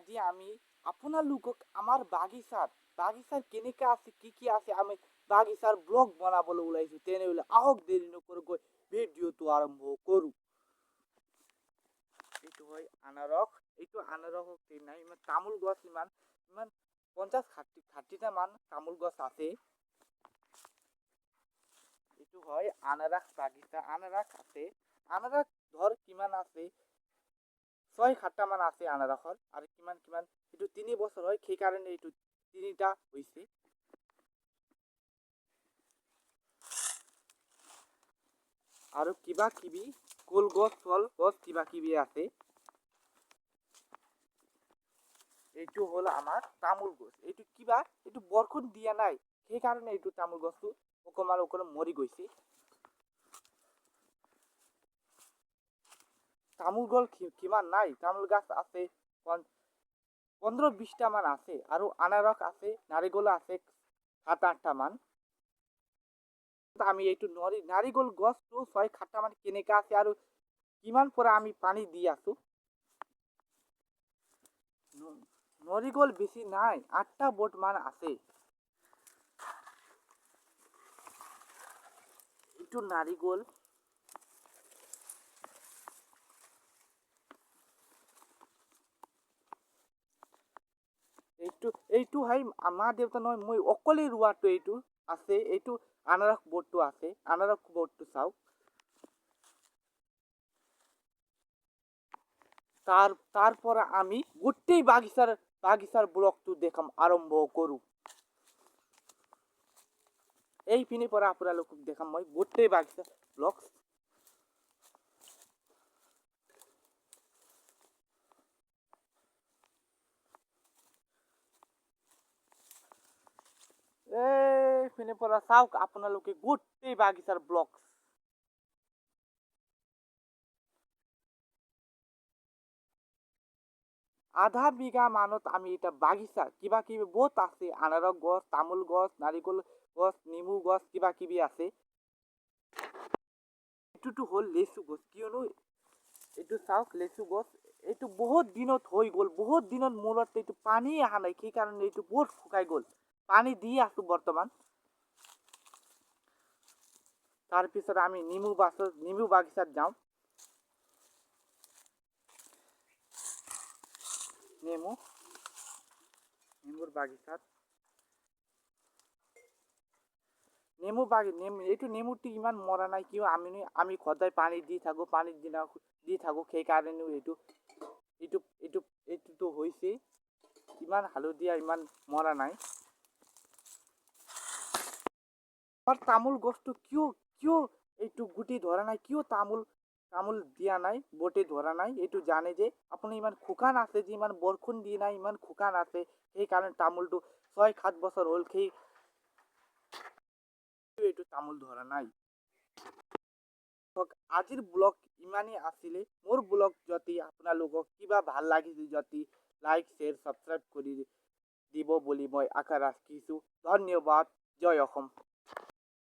আজি আমি আপোনালোকক আমাৰ বাগিচাৰ কেনেকৈ আছে কি আছে আমি বাগিচাৰ ব্লগ বনাবলৈ ওলাইছোঁ। তেনেহ'লে আহক দেৰি নকৰাকৈ ভিডিঅ'টো আৰম্ভ কৰোঁ। এইটো হয় আনাৰস। এইটো আনাৰস নাই ইমান তামোল গছ ইমান 50-60টা মান তামোল গছ আছে। এইটো হয় আনাৰস বাগিচা। আনাৰস আছে, আনাৰস ধৰ কিমান আছে 6-7টা মান আছে আনাৰসৰ। আৰু কিমান এইটো 3 বছৰ হয়, সেইকাৰণে এইটো 3টা হৈছে। আৰু কিবা কিবি কলগছ গছ কিবা কিবি আছে। এইটো হ'ল আমাৰ তামোল গছ। এইটো বৰষুণ দিয়া নাই, সেইকাৰণে এইটো তামোল গছটো অকণমান মৰি গৈছে। তামোল গছ কিমান নাই, তামোল গছ আছে 15-20টা মান আছে। আৰু আনাৰস আছে, নাৰিকল আছে 7-8টা মান। আমি এইটো নাৰিকল গছটো 6-7টা মান কেনেকা আছে আৰু কিমান পৰা আমি পানী দি আছো। নাৰিকল বেছি নাই, 8টা বট মান আছে। এইটো নাৰিকল এইটো হয় মা দেউতা নহয়, মই অকলে ৰোৱাটো এইটো আছে। এইটো আনাৰস বটটো আছে, আনাৰস বটটো চাওক। তাৰ পৰা আমি গোটেই বাগিচাৰ ব্লগটো দেখাম আৰম্ভ কৰোঁ। এইপিনিৰ পৰা আপোনালোকক দেখাম মই গোটেই বাগিচাৰ ব্লগ। এইপিনিৰ পৰা চাওক আপোনালোকে গোটেই বাগিচাৰ ব্লগ। আধা বিঘা মানত আমি এটা বাগিচা কিবা কিবি বহুত আছে। আনাৰস গছ, তামোল গছ, নাৰিকল গছ, নেমু গছ কিবা কিবি আছে। এইটোতো হ'ল লেচু গছ, কিয়নো এইটো চাওক লেচু গছ। এইটো বহুত দিনত হৈ গ'ল, বহুত দিনত মূৰত এইটো পানী অহা নাই, সেইকাৰণে এইটো বহুত শুকাই গ'ল। পানী দি আছো বৰ্তমান। তাৰপিছত আমি নেমু বাগিচাত যাওঁ। নেমুৰ বাগিচাত এইটো নেমুটো ইমান মৰা নাই, কিয় আমি সদায় পানী দি থাকোঁ সেইকাৰণেও এইটোতো হৈছে। ইমান হালধীয়া, ইমান মৰা নাই। আমাৰ তামোল গছটো কিয় এইটো গুটি ধৰা নাই, কিয় তামোল দিয়া নাই, বটে ধৰা নাই। এইটো জানে যে আপুনি ইমান শুকান আছে, যে ইমান বৰষুণ দি নাই, ইমান শুকান আছে, সেইকাৰণে তামোলটো 6-7 বছৰ হ'ল এইটো তামোল ধৰা নাই। আজিৰ ব্লগ ইমানেই আছিলে। মোৰ ব্লগ যদি আপোনালোকক কিবা ভাল লাগিছে যদি লাইক শ্বেয়াৰ ছাবস্ক্ৰাইব কৰি দিব বুলি মই আশা ৰাখিছোঁ। ধন্যবাদ। জয় অসম।